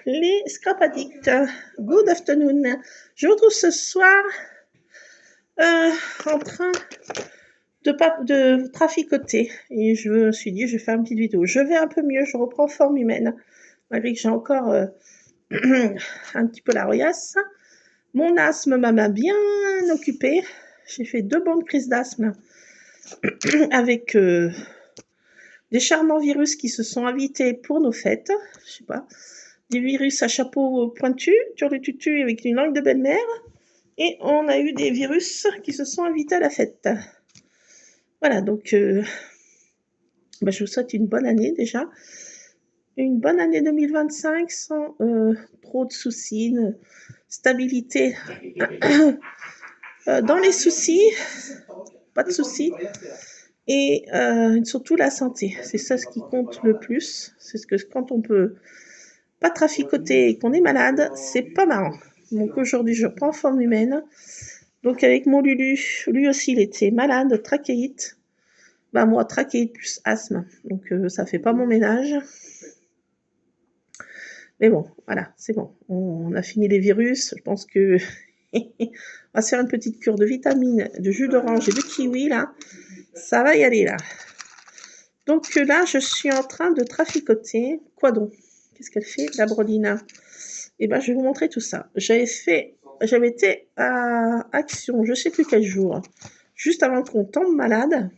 les Scrap Addicts. Good afternoon. Je vous retrouve ce soir en train de traficoter. Et je me suis dit, je vais faire une petite vidéo. Je vais un peu mieux, je reprends forme humaine. Malgré que j'ai encore un petit peu la royasse. Mon asthme m'a bien occupée. J'ai fait 2 bonnes crises d'asthme avec des charmants virus qui se sont invités pour nos fêtes. Je sais pas. Des virus à chapeau pointu, sur le tutu avec une langue de belle-mère. Et on a eu des virus qui se sont invités à la fête. Voilà, donc je vous souhaite une bonne année déjà. Une bonne année 2025 sans trop de soucis, stabilité dans les soucis, pas de soucis. Et surtout la santé, c'est ça ce qui compte le plus. C'est ce que quand on peut pas traficoter et qu'on est malade, c'est pas marrant. Donc aujourd'hui, je prends forme humaine. Donc avec mon Lulu, lui aussi il était malade, trachéite. Bah moi, trachéite plus asthme. Donc ça fait pas mon ménage. Mais bon, voilà, c'est bon. On a fini les virus. Je pense que on va se faire une petite cure de vitamines, de jus d'orange et de kiwi là. Ça va y aller là. Donc là, je suis en train de traficoter. Quoi donc? Qu'est-ce qu'elle fait, la Brolina? Eh ben, je vais vous montrer tout ça. J'avais été à Action, je sais plus quel jour, juste avant qu'on tombe malade.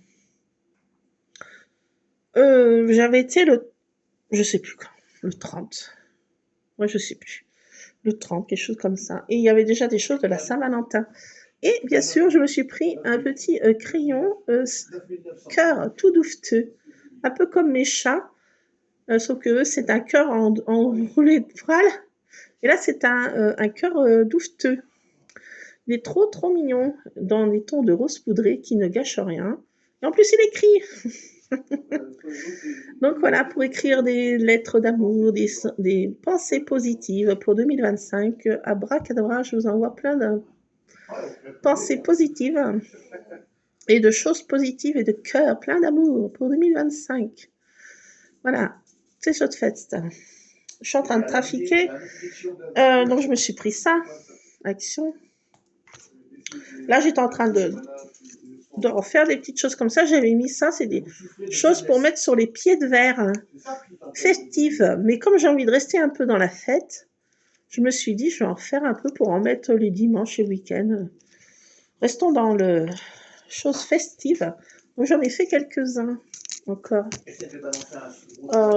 J'avais été je sais plus quand, le 30. Ouais, je sais plus. Le 30, quelque chose comme ça. Et il y avait déjà des choses de la Saint-Valentin. Et bien sûr, je me suis pris un petit crayon cœur tout douveteux, un peu comme mes chats, sauf que c'est un cœur en roulé de poil. Et là, c'est un cœur douveteux. Il est trop, trop mignon, dans des tons de rose poudré qui ne gâchent rien. Et en plus, il écrit. Donc voilà, pour écrire des lettres d'amour, des pensées positives pour 2025, abracadabra, je vous envoie plein de pensées positives et de choses positives et de cœur, plein d'amour pour 2025. Voilà, c'est chose faite. Je suis en train de trafiquer, donc je me suis pris ça, Action. Là, j'étais en train de refaire des petites choses comme ça. J'avais mis ça, c'est des choses pour mettre sur les pieds de verre festives. Mais comme j'ai envie de rester un peu dans la fête, je me suis dit, je vais en faire un peu pour en mettre les dimanches et week-ends. Restons dans le choses festives. Donc, j'en ai fait quelques-uns encore.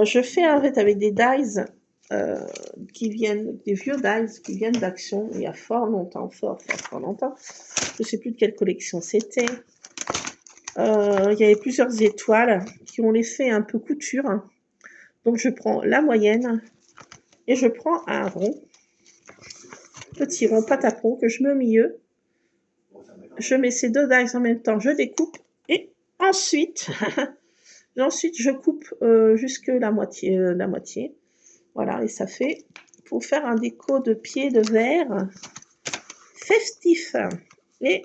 Je fais en fait avec des dies qui viennent, des vieux dies qui viennent d'Action il y a fort longtemps. Je ne sais plus de quelle collection c'était. Il y avait plusieurs étoiles qui ont l'effet un peu couture. Donc je prends la moyenne et je prends un rond, petit rond patapon que je mets au milieu. Je mets ces 2 dies en même temps, je découpe et ensuite je coupe jusque la moitié. Voilà, et ça fait pour faire un déco de pied de verre festif. Et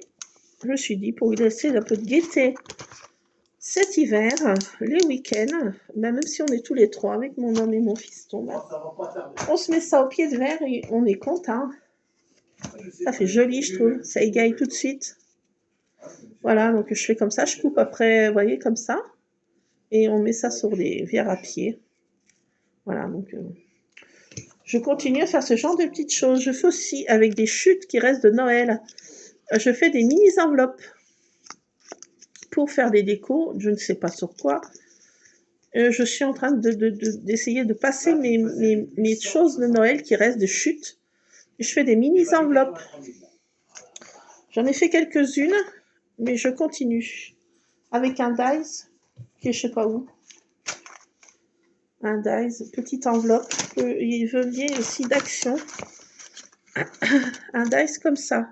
je me suis dit, pour lui laisser un peu de gaieté cet hiver, les week-ends, même si on est tous les 3 avec mon homme et mon fiston, on se met ça au pied de verre et on est content. Ça fait joli, je trouve. Ça égaye tout de suite. Voilà, donc je fais comme ça. Je coupe après, vous voyez, comme ça. Et on met ça sur des verres à pied. Voilà, donc je continue à faire ce genre de petites choses. Je fais aussi avec des chutes qui restent de Noël. Je fais des mini-enveloppes pour faire des décos, je ne sais pas sur quoi. Je suis en train d'essayer de passer mes choses de Noël qui restent de chutes. Je fais des mini-enveloppes. J'en ai fait quelques-unes, mais je continue. Avec un dies, qui est je ne sais pas où. Un dies, petite enveloppe. Il venait aussi d'Action. Un dies comme ça.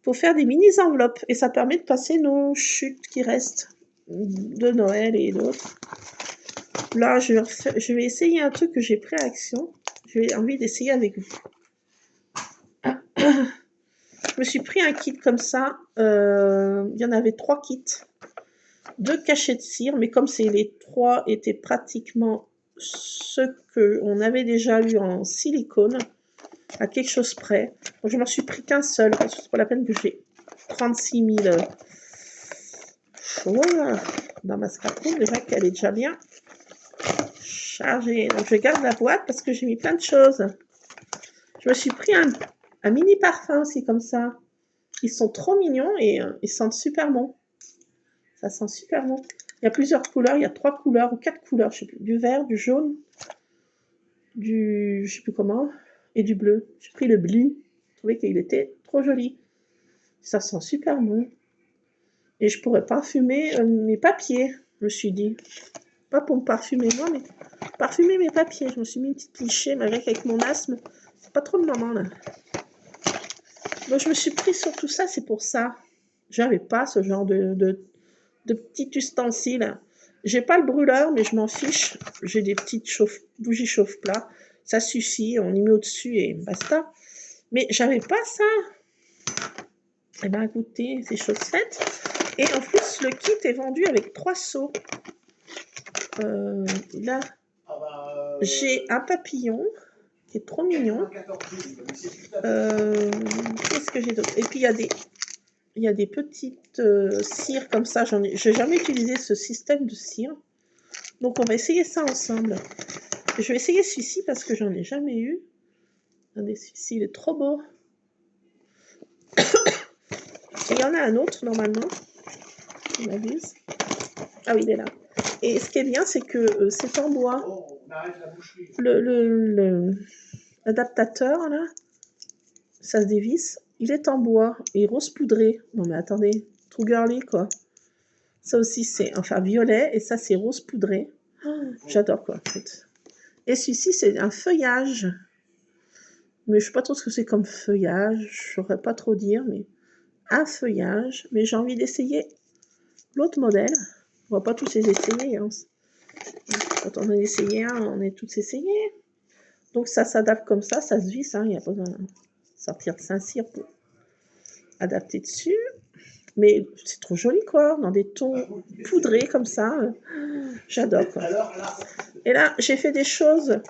Pour faire des mini-enveloppes. Et ça permet de passer nos chutes qui restent de Noël et d'autres. Là, je vais essayer un truc que j'ai pris à Action. J'ai envie d'essayer avec vous. Je me suis pris un kit comme ça. Il y en avait 3 kits. 2 cachets de cire, mais comme les 3 étaient pratiquement ce qu'on avait déjà eu en silicone, à quelque chose près. Donc, je m'en suis pris qu'un seul, parce que c'est pas la peine que j'ai 36 000 choses dans ma scrapbook. Déjà qu'elle est déjà bien chargée. Donc, je garde la boîte parce que j'ai mis plein de choses. Je me suis pris un mini parfum aussi, comme ça. Ils sont trop mignons et ils sentent super bon. Ça sent super bon. Il y a plusieurs couleurs, il y a 3 couleurs ou 4 couleurs, je sais plus. Du vert, du jaune, je sais plus comment, et du bleu. J'ai pris le bleu. Je trouvais qu'il était trop joli. Ça sent super bon. Et je pourrais parfumer mes papiers, je me suis dit. Pas pour me parfumer moi, mais parfumer mes papiers. Je me suis mis une petite cliché, malgré qu'avec mon asthme, c'est pas trop le moment là. Donc je me suis pris sur tout ça, c'est pour ça. J'avais pas ce genre de petit ustensile. J'ai pas le brûleur, mais je m'en fiche. J'ai des petites bougies chauffe-plat. Ça suffit, on y met au-dessus et basta. Mais j'avais pas ça. Eh bien, écoutez, c'est chose faite. Et en plus, le kit est vendu avec 3 seaux. Là, j'ai un papillon qui est trop mignon. Qu'est-ce que j'ai d'autre? Et puis, il y a des petites cires comme ça. Je n'ai jamais utilisé ce système de cire. Donc, on va essayer ça ensemble. Je vais essayer celui-ci parce que j'en ai jamais eu. Regardez, celui-ci, il est trop beau. Il y en a un autre, normalement. Je m'abuse. Ah oui, il est là. Et ce qui est bien, c'est que c'est en bois. L'adaptateur, là, ça se dévisse. Il est en bois et rose poudré. Non, mais attendez, trop girly, quoi. Ça aussi, c'est enfin violet et ça, c'est rose poudré. Oh, j'adore, quoi, en fait. Et celui-ci, c'est un feuillage. Mais je sais pas trop ce que c'est comme feuillage. Je saurais pas trop dire, mais un feuillage. Mais j'ai envie d'essayer l'autre modèle. On va pas tous les essayer. Hein. Quand on en a essayé un, on est tous essayés. Donc ça s'adapte comme ça se visse. Il n'y a pas besoin de sortir de Saint-Cyr pour adapter dessus. Mais c'est trop joli, quoi, dans des tons poudrés comme ça. J'adore, quoi. Et là, j'ai fait des choses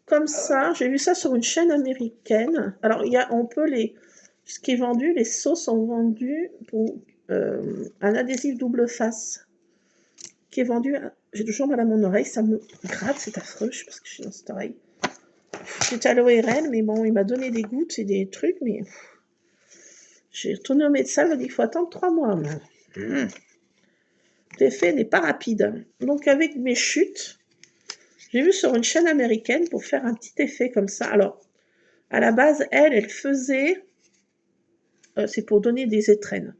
comme ça. J'ai vu ça sur une chaîne américaine. Alors, on peut ce qui est vendu, les seaux sont vendus pour un adhésif double face qui est vendu. J'ai toujours mal à mon oreille, ça me gratte, c'est affreux, je sais pas ce que je suis dans cette oreille. J'étais à l'ORL, mais bon, il m'a donné des gouttes et des trucs, mais j'ai retourné au médecin, il m'a dit qu'il faut attendre 3 mois. L'effet n'est pas rapide. Donc avec mes chutes, j'ai vu sur une chaîne américaine pour faire un petit effet comme ça. Alors, à la base, elle faisait, c'est pour donner des étrennes.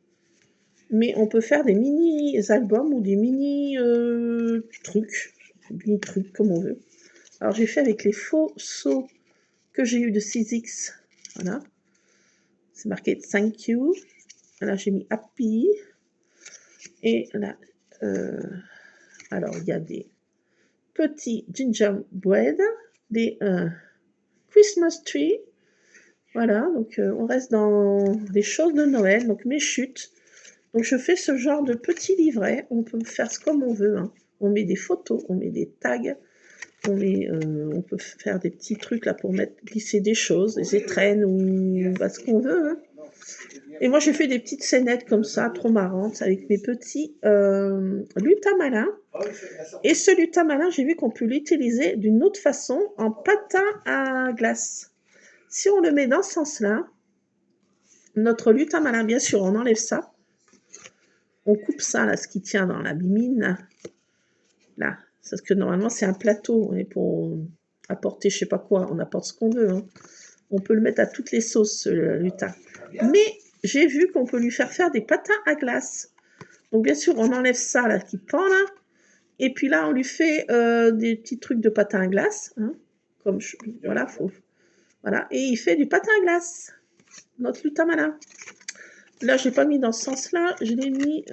Mais on peut faire des mini-albums ou des mini-trucs, comme on veut. Alors j'ai fait avec les faux seaux que j'ai eu de 6X. Voilà. C'est marqué Thank you. Là j'ai mis Happy. Et là, alors il y a des petits gingerbread, des Christmas tree. Voilà, donc on reste dans des choses de Noël, donc mes chutes. Donc je fais ce genre de petits livrets, on peut faire comme on veut. Hein. On met des photos, on met des tags, on peut faire des petits trucs là pour glisser des choses, des étrennes ou ce qu'on veut. Hein. Et moi j'ai fait des petites scénettes comme ça, trop marrantes, avec mes petits lutins malins. Et ce lutin malin, j'ai vu qu'on peut l'utiliser d'une autre façon en patin à glace. Si on le met dans ce sens-là, notre lutin malin, bien sûr, on enlève ça. On coupe ça, là, ce qui tient dans la bimine, là. Parce que normalement, c'est un plateau. Et pour apporter, je sais pas quoi, on apporte ce qu'on veut. Hein. On peut le mettre à toutes les sauces, le lutin. Mais j'ai vu qu'on peut lui faire des patins à glace. Donc, bien sûr, on enlève ça, là, qui pend, là. Et puis là, on lui fait des petits trucs de patin à glace. Hein, voilà, voilà. Et il fait du patin à glace. Notre lutin malin. Là, je n'ai pas mis dans ce sens-là. Je l'ai mis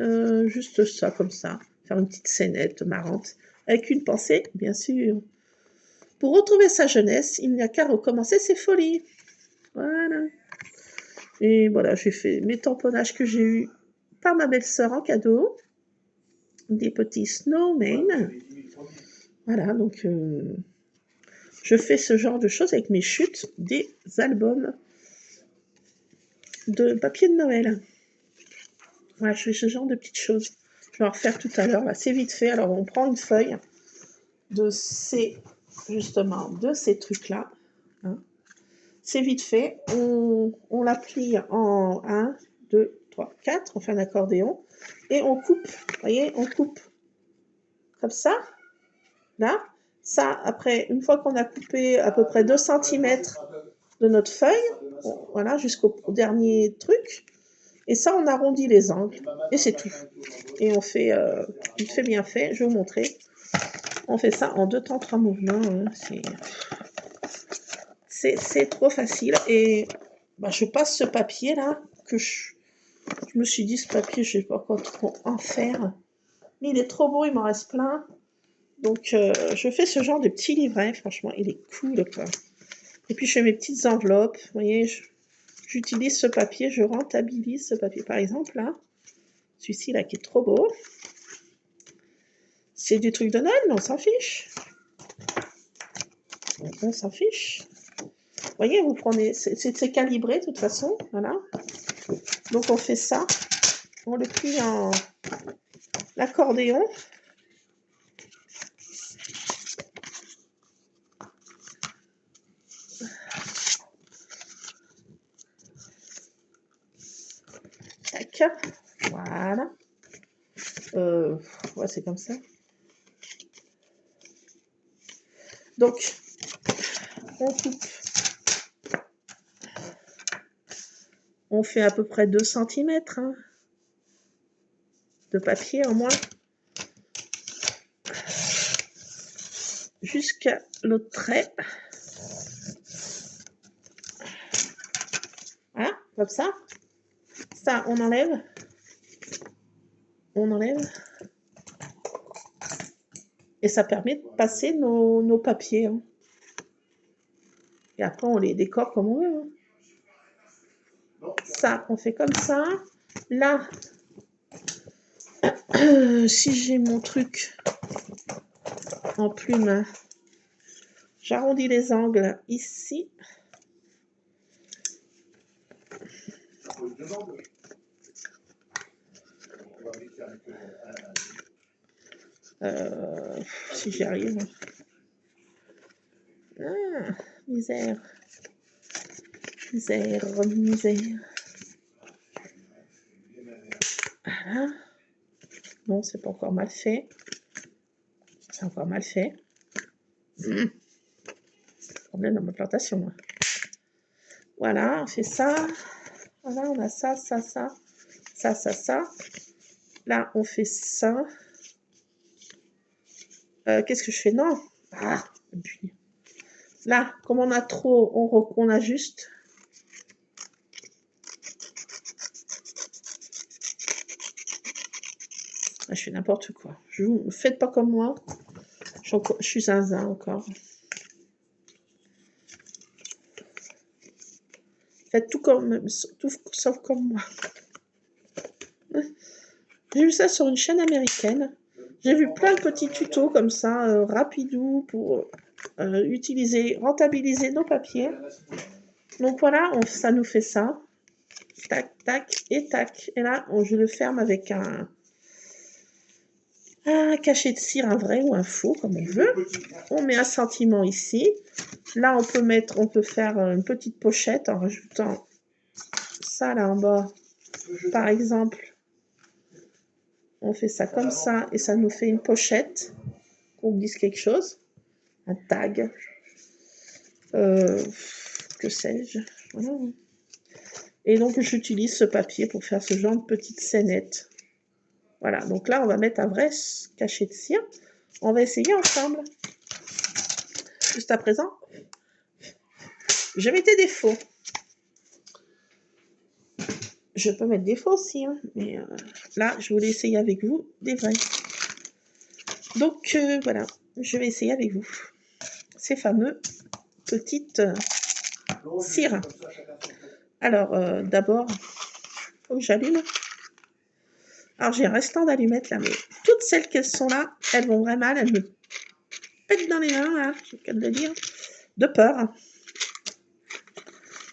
juste ça, comme ça. Faire une petite scénette marrante. Avec une pensée, bien sûr. Pour retrouver sa jeunesse, il n'y a qu'à recommencer ses folies. Voilà. Et voilà, j'ai fait mes tamponnages que j'ai eus par ma belle-sœur en cadeau. Des petits snowmen. Voilà, donc je fais ce genre de choses avec mes chutes des albums de papier de Noël. Voilà, je fais ce genre de petites choses. Je vais en refaire tout à l'heure, là, c'est vite fait. Alors, on prend une feuille de ces, justement, de ces trucs-là. Hein. C'est vite fait. On la plie en 1, 2, 3, 4. On fait un accordéon. Et on coupe. Vous voyez, on coupe comme ça. Là. Ça, après, une fois qu'on a coupé à peu près 2 cm de notre feuille, voilà, jusqu'au dernier truc. Et ça, on arrondit les angles. Et c'est tout. Et on fait, il fait bien fait. Je vais vous montrer. On fait ça en 2 temps, 3 mouvements. Hein. C'est trop facile. Et bah, je passe ce papier là que je me suis dit, ce papier, je ne sais pas quoi trop en faire. Mais il est trop beau, il m'en reste plein. Donc, je fais ce genre de petits livrets. Franchement, il est cool, quoi. Et puis, je fais mes petites enveloppes. Vous voyez, j'utilise ce papier, je rentabilise ce papier. Par exemple, là, celui-ci, là, qui est trop beau. C'est du truc de Noël, mais on s'en fiche. On s'en fiche. Vous voyez, vous prenez, c'est calibré de toute façon, voilà. Donc on fait ça, on le plie en accordéon. Tac, voilà. Ouais, c'est comme ça. Donc, on coupe. On fait à peu près 2 cm hein, de papier en moins. Jusqu'à l'autre trait. Voilà, comme ça. Ça, on enlève. On enlève. Et ça permet de passer nos papiers. Hein. Et après, on les décore comme on veut. Hein. Ça, on fait comme ça. Là, si j'ai mon truc en plume, j'arrondis les angles ici. Si j'y arrive. Ah, misère. Misère, misère. Voilà. Non, c'est pas encore mal fait. C'est encore mal fait. Problème dans ma plantation. Voilà, on fait ça. Voilà, on a ça, ça, ça. Ça, ça, ça. Là, on fait ça. Qu'est-ce que je fais? Non. Ah, là, comme on a trop, on ajuste. Ah, je fais n'importe quoi. Faites pas comme moi. Je suis zinzin encore. Faites tout sauf comme moi. J'ai vu ça sur une chaîne américaine. J'ai vu plein de petits tutos comme ça, rapidou, pour rentabiliser nos papiers. Donc voilà, ça nous fait ça. Tac, tac et tac. Et là, je le ferme avec un cachet de cire, un vrai ou un faux, comme on veut. On met un sentiment ici. Là, on peut faire une petite pochette en rajoutant ça là en bas. Par exemple, on fait ça comme ça et ça nous fait une pochette. Qu'on dise quelque chose. Un tag. Que sais-je. Voilà. Et donc, j'utilise ce papier pour faire ce genre de petite scénette. Voilà, donc là, on va mettre un vrai cachet de cire. On va essayer ensemble. Juste à présent, je mettais des faux. Je peux mettre des faux aussi, hein, mais là, je voulais essayer avec vous des vrais. Donc, voilà, je vais essayer avec vous ces fameux petites cires. Alors, d'abord, il faut que j'allume. Alors, j'ai un restant d'allumettes là, mais toutes celles qui sont là, elles vont vraiment mal. pète dans les mains, là, j'ai le cas de le dire, de peur.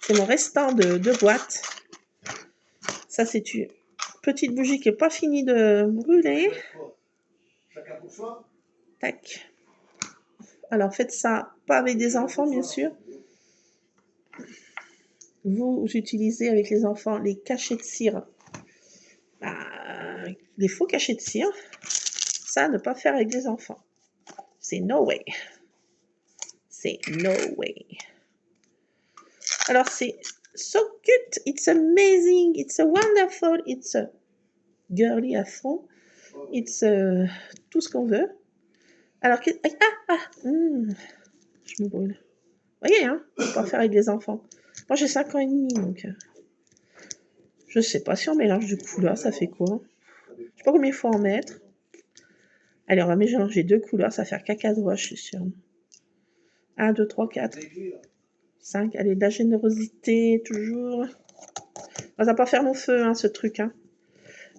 C'est mon restant de boîte. Ça, c'est une petite bougie qui n'est pas finie de brûler. Chacun pour soi. Tac. Alors, faites ça pas avec des enfants, bien sûr. Vous utilisez avec les enfants les cachets de cire. Les faux cachets de cire. Ça, ne pas faire avec des enfants. C'est no way. C'est no way. Alors, c'est so cute. It's amazing. It's a wonderful. It's a girly à fond. It's tout ce qu'on veut. Alors, je me brûle. Vous voyez, hein, on peut pas faire avec des enfants. Moi, j'ai 5 ans et demi, donc je sais pas si on mélange du couleur, ça fait quoi? Je sais pas combien il faut en mettre. Allez, on va mélanger 2 couleurs, ça va faire caca de roi, je suis sûre. 1, 2, 3, 4, 5. Allez, de la générosité, toujours. Ça va pas faire mon feu, hein, ce truc. Hein.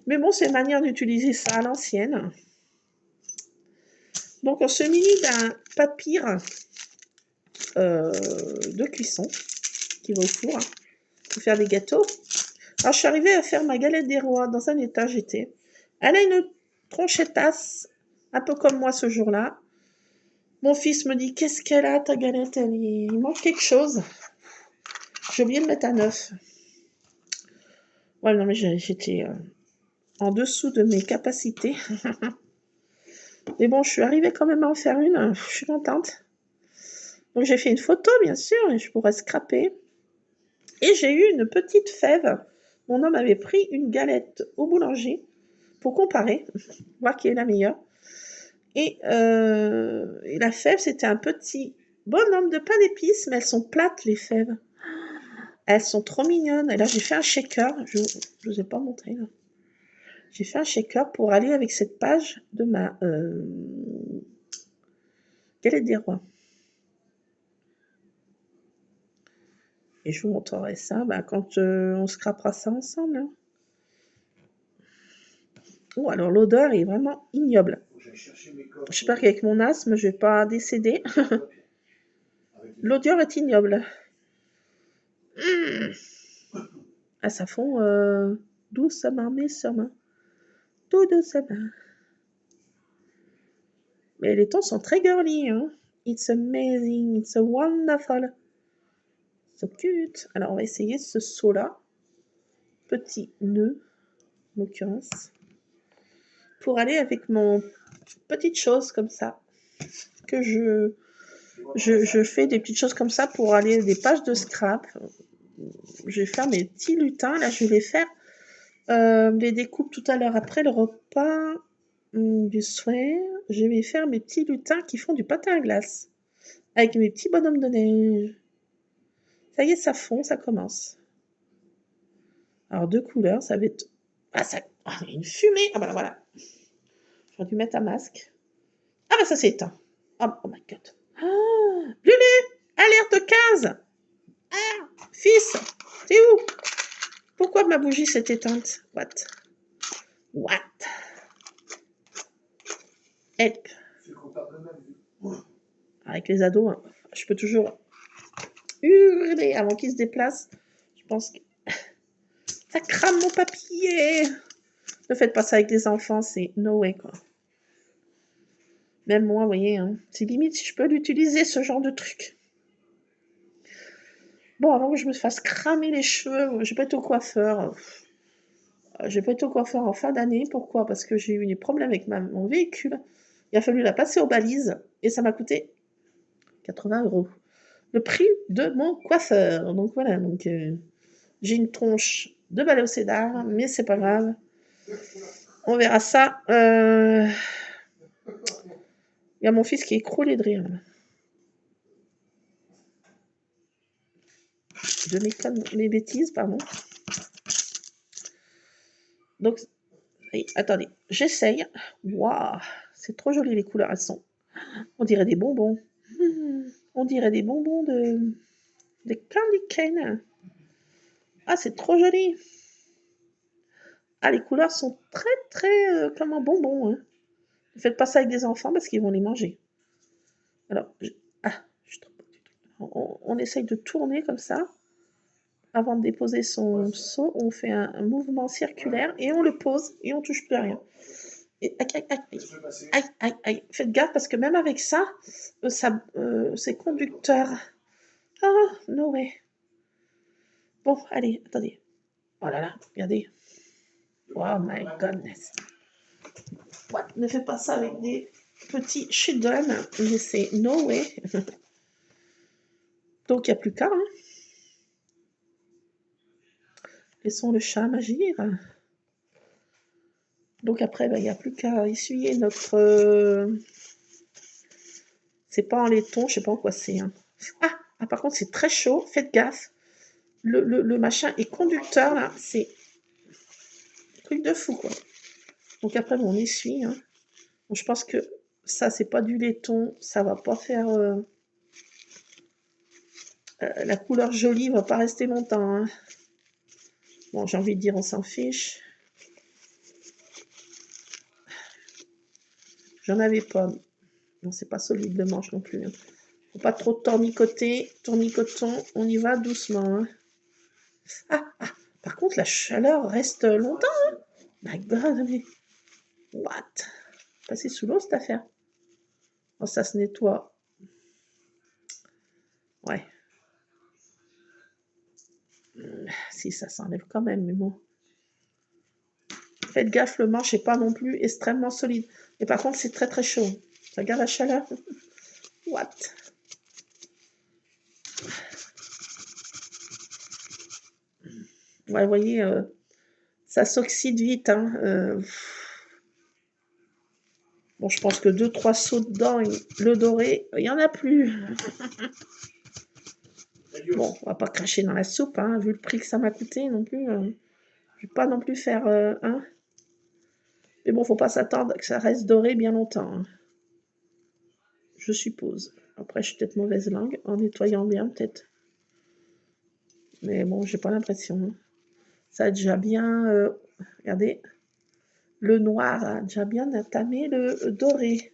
Mais bon, c'est une manière d'utiliser ça à l'ancienne. Donc, on se munit d'un papier de cuisson qui va au four pour faire des gâteaux. Alors, je suis arrivée à faire ma galette des rois dans un état, j'étais. Elle a une tronchetasse, un peu comme moi ce jour-là. Mon fils me dit, qu'est-ce qu'elle a, ta galette? Il manque quelque chose. J'ai oublié de mettre à neuf. Ouais, non, mais j'étais en dessous de mes capacités. Mais bon, je suis arrivée quand même à en faire une. Je suis contente. Donc, j'ai fait une photo, bien sûr, et je pourrais scraper. Et j'ai eu une petite fève. Mon homme avait pris une galette au boulanger pour comparer, voir qui est la meilleure. Et la fève, c'était un petit bonhomme de pain d'épices, mais elles sont plates, les fèves. Elles sont trop mignonnes. Et là, j'ai fait un shaker. Je ne vous ai pas montré, là. J'ai fait un shaker pour aller avec cette page de ma galette des rois. Et je vous montrerai ça quand on scrapera ça ensemble. Hein. Oh, alors l'odeur est vraiment ignoble. J'espère qu'avec mon asthme, je ne vais pas décéder. L'odeur est ignoble. Ah, ça fond doucement, mais sûrement. Tout doucement. Mais les tons sont très girly. Hein. It's amazing. It's a wonderful. So cute. Alors, on va essayer ce saut-là. Petit nœud, en l'occurrence. Pour aller avec mon petite chose comme ça. Que je fais des petites choses comme ça pour aller des pages de scrap. Je vais faire mes petits lutins. Là, je vais les faire. Les découpe tout à l'heure après le repas du soir. Je vais faire mes petits lutins qui font du patin à glace. Avec mes petits bonhommes de neige. Ça y est, ça fond, ça commence. Alors, 2 couleurs, ça va être... Ah, ça... Ah, il y a une fumée. Ah, bah voilà. J'aurais dû mettre un masque. Ah, bah ça s'est éteint. Oh my God. Ah, Lulu, alerte 15. Ah, fils, t'es où? Pourquoi ma bougie s'est éteinte? What? Help. Avec les ados, hein, je peux toujours hurler avant qu'ils se déplacent. Je pense que ça crame mon papier. Ne faites pas ça avec des enfants, c'est no way, quoi. Même moi, vous voyez, hein, c'est limite si je peux l'utiliser, ce genre de truc. Bon, avant que je me fasse cramer les cheveux, j'ai pas été au coiffeur. J'ai pas été au coiffeur en fin d'année. Pourquoi? Parce que j'ai eu des problèmes avec mon véhicule. Il a fallu la passer aux balises et ça m'a coûté 80 €. Le prix de mon coiffeur. Donc voilà, j'ai une tronche de balai au cédar, mais c'est pas grave. On verra ça. Il y a mon fils qui est écroulé de rire. De mes bêtises, pardon. Donc, attendez, j'essaye. Waouh, c'est trop joli les couleurs, elles sont. On dirait des bonbons. On dirait des bonbons des candy cane. Ah, c'est trop joli. Ah, les couleurs sont très, comme un bonbon. Hein. Ne faites pas ça avec des enfants parce qu'ils vont les manger. Alors, on essaye de tourner comme ça. Avant de déposer son seau, on fait un mouvement circulaire et on le pose et on touche plus à rien. Et aïe. Faites gaffe parce que même avec ça, c'est conducteur. Ah, no way. Bon, allez, attendez. Oh là là, regardez. Oh my goodness. What? Ne fais pas ça avec des petits children. Mais c'est no way. Donc, il n'y a plus qu'à. Hein. Laissons le chat agir. Donc après, il n'y a plus qu'à essuyer notre... C'est pas en laiton, je sais pas en quoi c'est. Hein. Ah, par contre, c'est très chaud. Faites gaffe. Le machin est conducteur, là. C'est un truc de fou, quoi. Donc après, bon, on essuie. Hein. Bon, je pense que ça, c'est pas du laiton. Ça va pas faire... la couleur jolie va pas rester longtemps. Hein. Bon, j'ai envie de dire, on s'en fiche. J'en avais pas. Non, c'est pas solide le manche non plus. Hein. Faut pas trop tournicoter. Tournicoton, on y va doucement. Hein. Ah, par contre, la chaleur reste longtemps. Hein. My God, mais... What? Passer sous l'eau, cette affaire. Oh, ça se nettoie. Ouais. Si, ça s'enlève quand même, mais bon. Faites gaffe, le manche n'est pas non plus extrêmement solide. Et par contre, c'est très très chaud. Regarde la chaleur. What? Ouais, vous voyez, ça s'oxyde vite. Hein. Bon, je pense que 2-3 sauts dedans, le doré, il n'y en a plus. Bon, on va pas cracher dans la soupe, hein, vu le prix que ça m'a coûté non plus. Je vais pas non plus faire un. Mais bon, faut pas s'attendre que ça reste doré bien longtemps. Hein. Je suppose. Après, je suis peut-être mauvaise langue, en nettoyant bien, peut-être. Mais bon, j'ai pas l'impression. Hein. Ça a déjà bien... regardez. Le noir a déjà bien entamé le doré.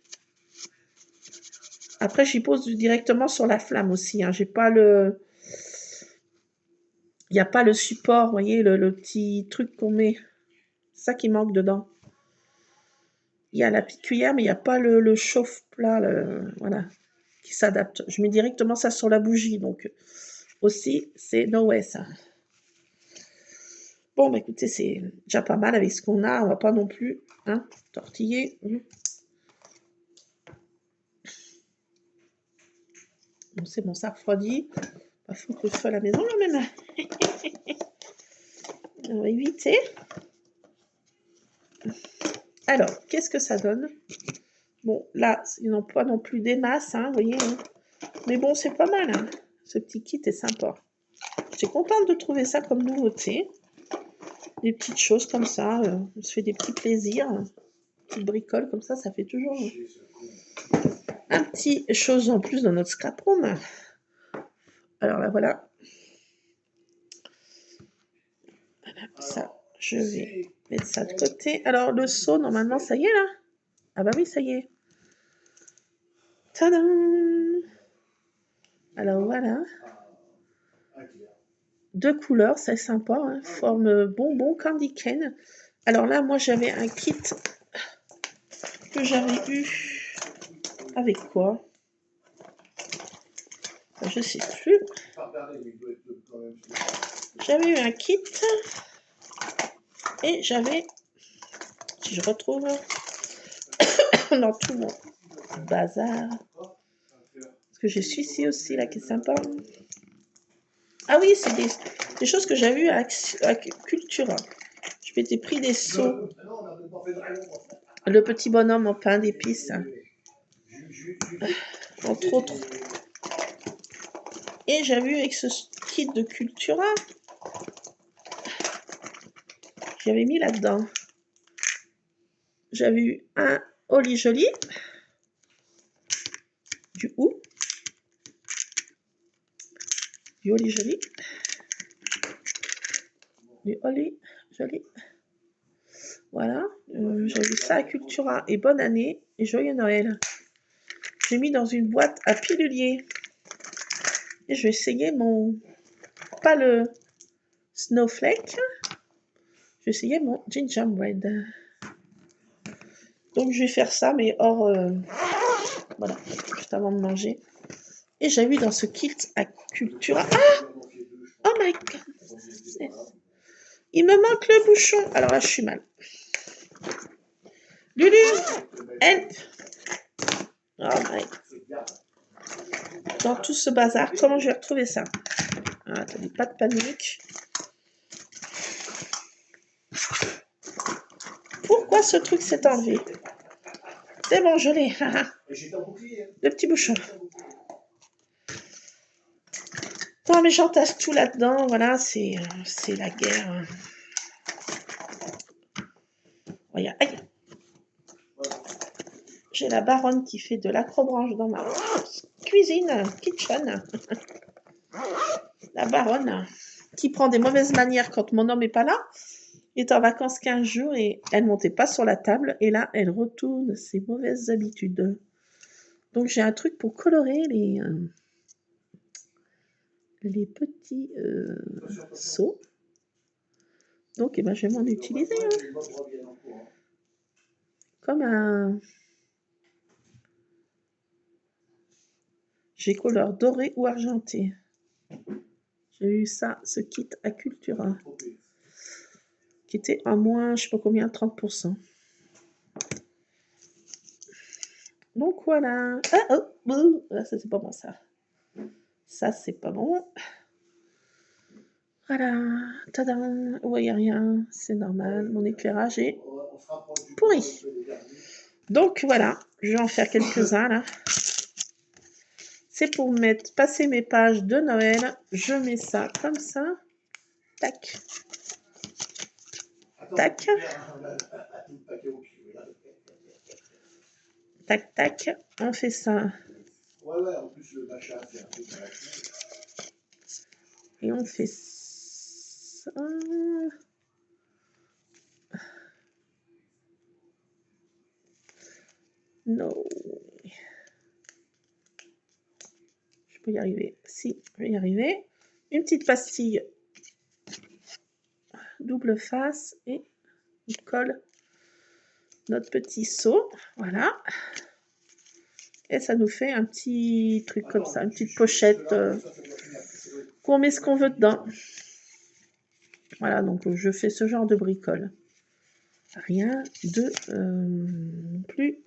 Après, j'y pose directement sur la flamme aussi. Hein. J'ai pas le... Il n'y a pas le support, vous voyez, le petit truc qu'on met. C'est ça qui manque dedans. Il y a la petite cuillère, mais il n'y a pas le chauffe-plat, voilà, qui s'adapte. Je mets directement ça sur la bougie, donc aussi, c'est no way, ça. Bon, bah écoutez, c'est déjà pas mal avec ce qu'on a. On va pas non plus hein, tortiller. Bon, c'est bon, ça refroidit. Pas foutre le feu à la maison, là, même. On va éviter. Alors, qu'est-ce que ça donne? Bon, là, ils n'ont pas non plus des masses, hein, vous voyez. Hein. Mais bon, c'est pas mal. Hein. Ce petit kit est sympa. J'étais contente de trouver ça comme nouveauté. Des petites choses comme ça. On se fait des petits plaisirs. Petites bricoles comme ça fait toujours un petit chose en plus dans notre scrap room. Alors là, voilà. Ça, je vais mettre ça de côté. Alors, le seau, normalement, ça y est, là. Ah bah oui, ça y est. Tadam! Alors, voilà. 2 couleurs, c'est sympa. Hein. Forme bonbon, candy cane. Alors là, moi, j'avais un kit que j'avais eu. Avec quoi? Je sais plus. J'avais eu un kit. Et j'avais, si je retrouve dans tout mon bazar, parce que j'ai celui-ci aussi là qui est sympa. Ah oui, c'est des choses que j'avais eues à Cultura. Je m'étais pris des seaux. Le petit bonhomme en pain d'épices. Hein. Entre autres. Et j'avais eu avec ce kit de Cultura. J'avais mis là-dedans. J'avais eu un Oli Joli. Du ou. Du Oli Joli. Du Oli Joli. Voilà. J'ai vu ça à Cultura. Et bonne année et joyeux Noël. J'ai mis dans une boîte à pilulier. Et je vais essayer mon... Pas le snowflake. Je vais essayer mon gingerbread. Donc je vais faire ça, mais hors... voilà, juste avant de manger. Et j'ai vu dans ce kit à Cultura... Ah! Oh my god! Il me manque le bouchon. Alors là, je suis mal. Lulu! Help! Oh my... Dans tout ce bazar, comment je vais retrouver ça? Ah, attendez, pas de panique. Pourquoi ce truc s'est enlevé? C'est bon, je l'ai. Le petit bouchon. Non, mais j'entasse tout là-dedans. Voilà, c'est la guerre. Regarde, aïe. J'ai la baronne qui fait de l'acrobranche dans ma cuisine, kitchen. La baronne qui prend des mauvaises manières quand mon homme n'est pas là. Il est en vacances 15 jours et elle ne montait pas sur la table. Et là, elle retourne ses mauvaises habitudes. Donc, j'ai un truc pour colorer les petits seaux. Donc, eh ben, je vais m'en utiliser. Hein. Comme un... J'ai couleur dorée ou argentée. J'ai eu ça, ce kit à Cultura. Qui était à moins, je sais pas combien, 30%. Donc voilà. Ah, oh, oh, ça c'est pas bon ça. Ça c'est pas bon. Voilà. Tadam. Vous voyez rien. C'est normal. Mon éclairage est pourri. Donc voilà. Je vais en faire quelques-uns là. C'est pour passer mes pages de Noël. Je mets ça comme ça. Tac. Tac. Tac, tac. On fait ça. Et on fait ça. Non. Je peux y arriver. Si, je vais y arriver. Une petite pastille double face et on colle notre petit seau. Voilà. Et ça nous fait un petit truc comme ça, une petite pochette où on met ce qu'on veut dedans. Voilà, donc je fais ce genre de bricole. Rien de non plus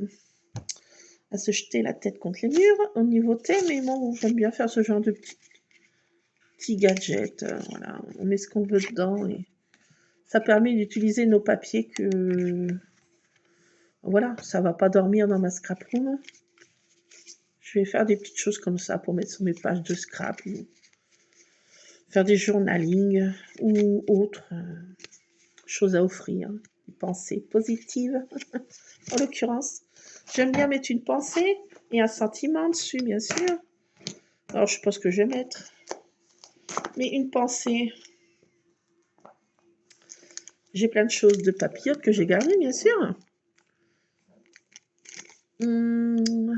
à se jeter la tête contre les murs au niveau thé, mais bon, j'aime bien faire ce genre de petits gadgets. Voilà, on met ce qu'on veut dedans et ça permet d'utiliser nos papiers que... Voilà, ça va pas dormir dans ma scrap room. Je vais faire des petites choses comme ça pour mettre sur mes pages de scrap ou faire des journaling ou autres choses à offrir. Des pensées positives, en l'occurrence. J'aime bien mettre une pensée et un sentiment dessus, bien sûr. Alors, je sais pas ce que je vais mettre. Mais une pensée. J'ai plein de choses de papillotes que j'ai gardées, bien sûr. Nous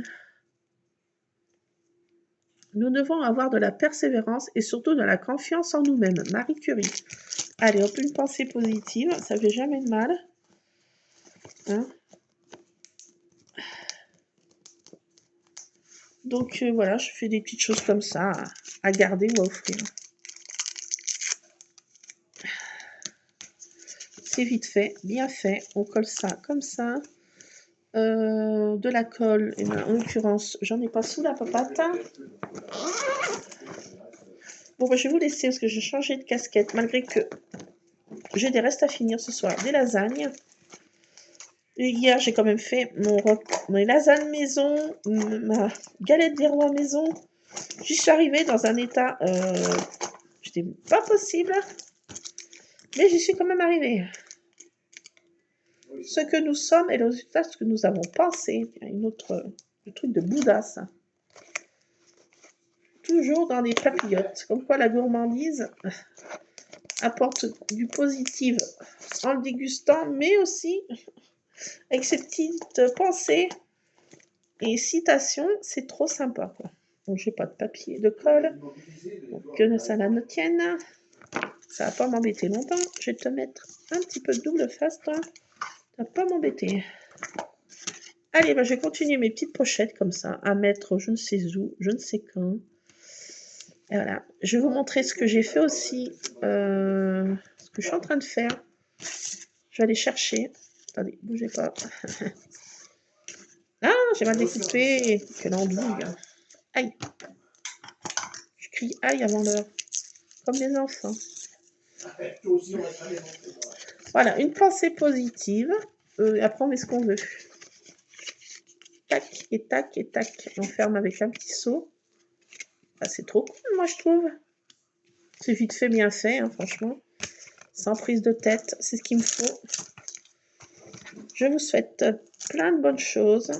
devons avoir de la persévérance et surtout de la confiance en nous-mêmes. Marie Curie. Allez, hop, une pensée positive. Ça fait jamais de mal. Hein? Donc, voilà, je fais des petites choses comme ça à garder ou à offrir. C'est vite fait, bien fait. On colle ça comme ça. De la colle, et ben, en l'occurrence, j'en ai pas sous la papate. Bon, bah, je vais vous laisser parce que j'ai changé de casquette, malgré que j'ai des restes à finir ce soir. Des lasagnes. Et hier, j'ai quand même fait mes lasagnes maison, ma galette des rois maison. J'y suis arrivée dans un état... C'était pas possible. Mais j'y suis quand même arrivée. Ce que nous sommes et le résultat, ce que nous avons pensé. Il y a une autre... Le truc de Bouddha, ça. Toujours dans les papillotes. Comme quoi la gourmandise apporte du positif en le dégustant, mais aussi avec ces petites pensées Et citation, c'est trop sympa, quoi. Donc, j'ai pas de papier de colle. Donc, que ça la ne tienne. Ça va pas m'embêter longtemps. Je vais te mettre un petit peu de double face, toi. Ça va pas m'embêter. Allez, bah, je vais continuer mes petites pochettes comme ça, à mettre je ne sais où, je ne sais quand. Et voilà. Je vais vous montrer ce que j'ai fait aussi, ce que je suis en train de faire. Je vais aller chercher. Attendez, bougez pas. Ah, j'ai mal découpé. Quelle andouille. Aïe. Je crie aïe avant l'heure. Comme les enfants. Voilà, une pensée positive. Après, on met ce qu'on veut. Tac, et tac, et tac. On ferme avec un petit seau. Ah, c'est trop cool, moi, je trouve. C'est vite fait, bien fait, hein, franchement. Sans prise de tête, c'est ce qu'il me faut. Je vous souhaite plein de bonnes choses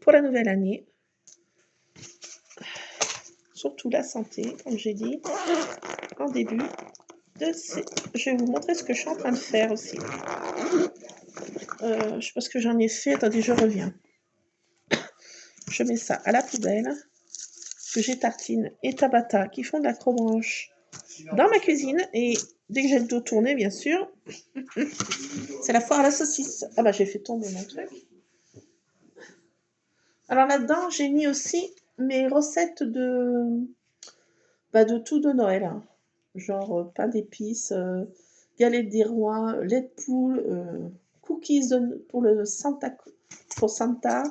pour la nouvelle année. Surtout la santé, comme j'ai dit en début. Je vais vous montrer ce que je suis en train de faire aussi. Je sais pas ce que j'en ai fait. Attendez, je reviens. Je mets ça à la poubelle. Parce que j'ai Tartine et Tabata qui font de l'acrobranche dans ma cuisine. Et dès que j'ai le dos tourné, bien sûr, c'est la foire à la saucisse. Ah bah, j'ai fait tomber mon truc. Alors là-dedans, j'ai mis aussi mes recettes de tout de Noël, hein. Genre pain d'épices, galette des rois, lait de poule, cookies pour le Santa, pour Santa,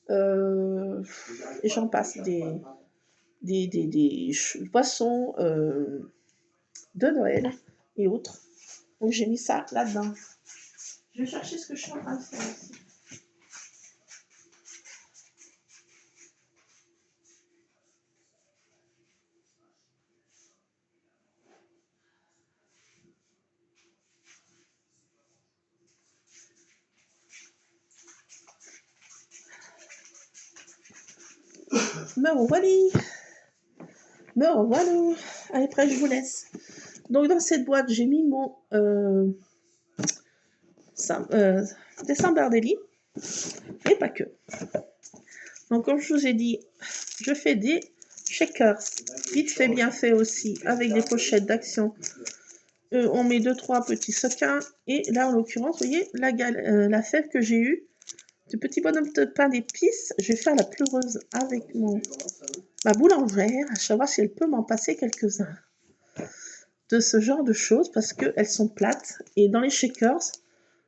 et j'en passe, des poissons de Noël et autres. Donc j'ai mis ça là-dedans. Je vais chercher ce que je suis en train de faire aussi. Me revoilà. Allez, après je vous laisse. Donc dans cette boîte, j'ai mis mon December Daily, et pas que. Donc comme je vous ai dit, je fais des shakers, vite fait, bien fait aussi, avec des pochettes d'action. On met 2-3 petits sequins, et là en l'occurrence, vous voyez, la fève que j'ai eue, ce petit bonhomme de pain d'épices, je vais faire la pleureuse avec ma boulangère, à savoir si elle peut m'en passer quelques-uns de ce genre de choses, parce qu'elles sont plates, et dans les shakers,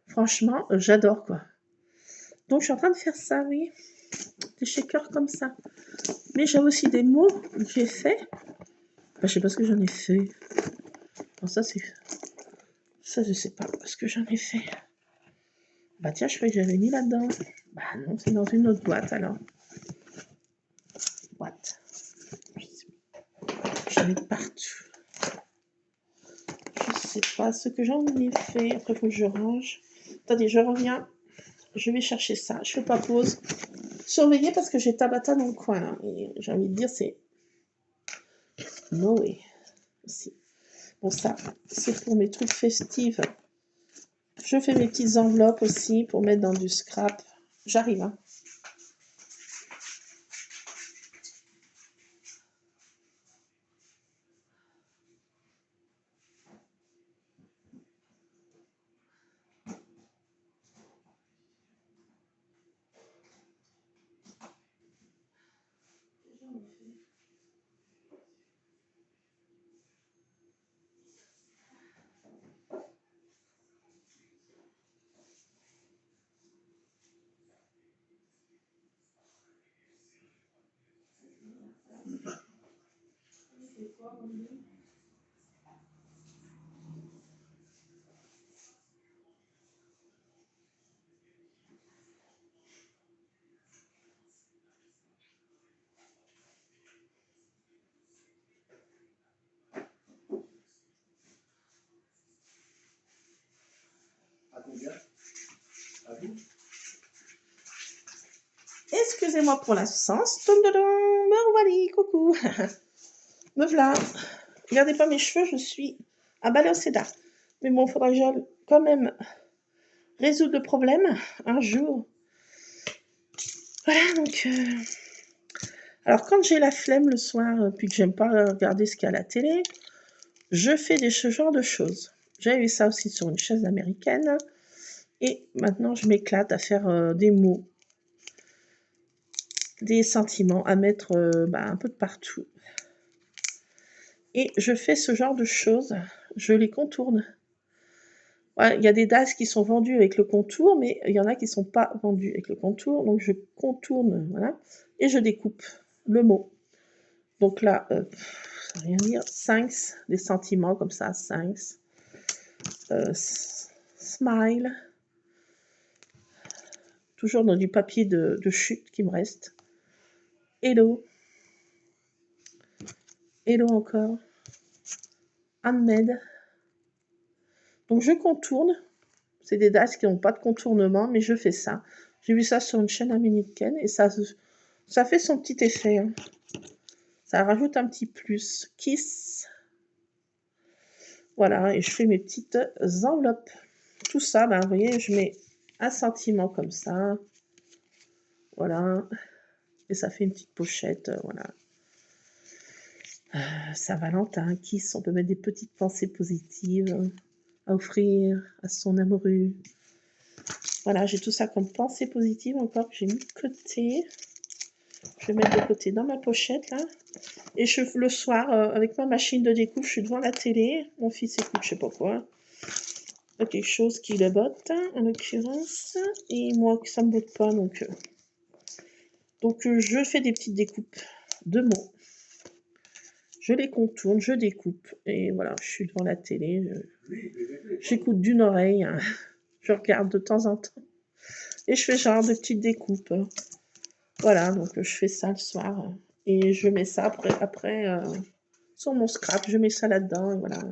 franchement, j'adore, quoi. Donc je suis en train de faire ça, oui, des shakers comme ça. Mais j'avais aussi des mots que j'ai fait. Je sais pas ce que j'en ai fait. Bon, ça, je sais pas ce que j'en ai fait. Bah tiens, je croyais que j'avais mis là-dedans. Bah non, c'est dans une autre boîte, alors. Boîte. J'en ai partout. Je sais pas ce que j'en ai fait. Après, il faut que je range. Attendez, je reviens. Je vais chercher ça. Je fais pas pause. Surveillez parce que j'ai Tabata dans le coin, là. Et j'ai envie de dire, c'est Noé aussi. Bon, ça, c'est pour mes trucs festifs. Je fais mes petites enveloppes aussi pour mettre dans du scrap. J'arrive, hein. Excusez-moi pour l'absence. Me revoilà, coucou. Me voilà. Regardez pas mes cheveux, je suis à balai au cédar. Mais bon, faudra que j'aille quand même résoudre le problème un jour. Voilà, donc... Alors, quand j'ai la flemme le soir, puis que j'aime pas regarder ce qu'il y a à la télé, je fais ce genre de choses. J'avais vu ça aussi sur une chaise américaine. Et maintenant, je m'éclate à faire des mots, des sentiments, à mettre un peu de partout. Et je fais ce genre de choses. Je les contourne. Ouais, il y a des DAS qui sont vendus avec le contour, mais il y en a qui ne sont pas vendus avec le contour. Donc, je contourne, voilà, et je découpe le mot. Donc là, ça veut rien dire. 5, des sentiments comme ça, 5. Smile. Toujours dans du papier de chute qui me reste. Hello. Hello encore. Ahmed. Donc je contourne. C'est des dates qui n'ont pas de contournement, mais je fais ça. J'ai vu ça sur une chaîne américaine et ça fait son petit effet. Hein. Ça rajoute un petit plus. Kiss. Voilà, et je fais mes petites enveloppes. Tout ça, vous voyez, je mets un sentiment comme ça. Voilà. Et ça fait une petite pochette, voilà. Saint-Valentin, Kiss, on peut mettre des petites pensées positives à offrir à son amoureux. Voilà, j'ai tout ça comme pensée positive encore que j'ai mis de côté. Je vais mettre de côté dans ma pochette là. Et le soir, avec ma machine de découpe, je suis devant la télé. Mon fils écoute je sais pas quoi. Quelque chose qui le botte, en l'occurrence. Et moi, ça me botte pas, donc je fais des petites découpes de mots. Je les contourne, je découpe. Et voilà, je suis devant la télé. J'écoute d'une oreille. Hein. Je regarde de temps en temps. Et je fais genre de petites découpes. Voilà, donc je fais ça le soir. Et je mets ça après sur mon scrap. Je mets ça là-dedans. Et voilà.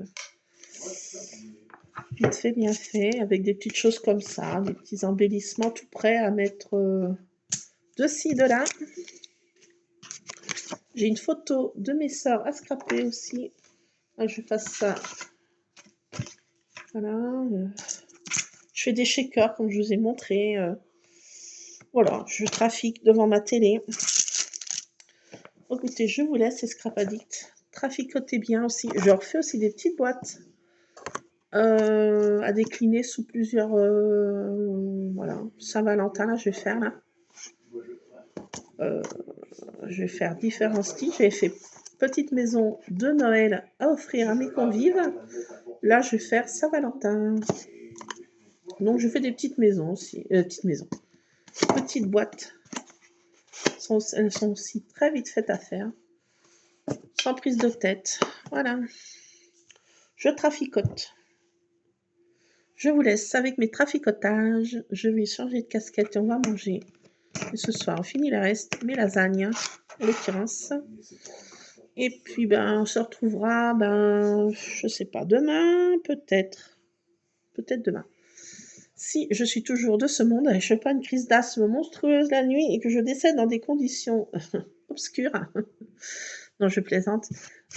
Vite fait, bien fait. Avec des petites choses comme ça. Des petits embellissements tout prêts à mettre de ci, de là. J'ai une photo de mes sœurs à scraper aussi. Ah, je fasse ça. Voilà. Je fais des shakers comme je vous ai montré. Voilà, je trafique devant ma télé. Écoutez, je vous laisse, c'est Scrap Addict. Traficotez bien aussi. Je refais aussi des petites boîtes à décliner sous plusieurs... voilà, Saint-Valentin, là, je vais faire, là. Je vais faire différents styles. J'avais fait petite maison de Noël à offrir à mes convives. Là, je vais faire Saint-Valentin. Donc, je fais des petites maisons aussi. Petites boîtes. Elles sont aussi très vite faites à faire. Sans prise de tête. Voilà. Je traficote. Je vous laisse avec mes traficotages. Je vais changer de casquette et on va manger. Et ce soir, on finit le reste. Mes lasagnes, en l'occurrence. Et puis, on se retrouvera, je sais pas, demain, peut-être. Peut-être demain. Si je suis toujours de ce monde et je fais pas une crise d'asthme monstrueuse la nuit et que je décède dans des conditions obscures. Non, je plaisante.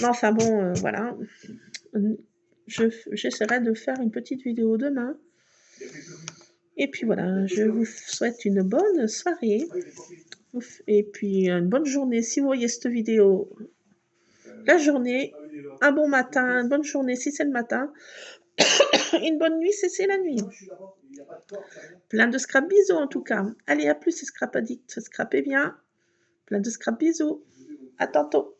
Mais enfin bon, voilà. J'essaierai de faire une petite vidéo demain. Et puis voilà, je vous souhaite une bonne soirée. Et puis une bonne journée. Si vous voyez cette vidéo, la journée, un bon matin, une bonne journée si c'est le matin. Une bonne nuit si c'est la nuit. Plein de scrap bisous en tout cas. Allez, à plus, c'est Scrap Addict. Scrapez bien. Plein de scrap bisous. À tantôt.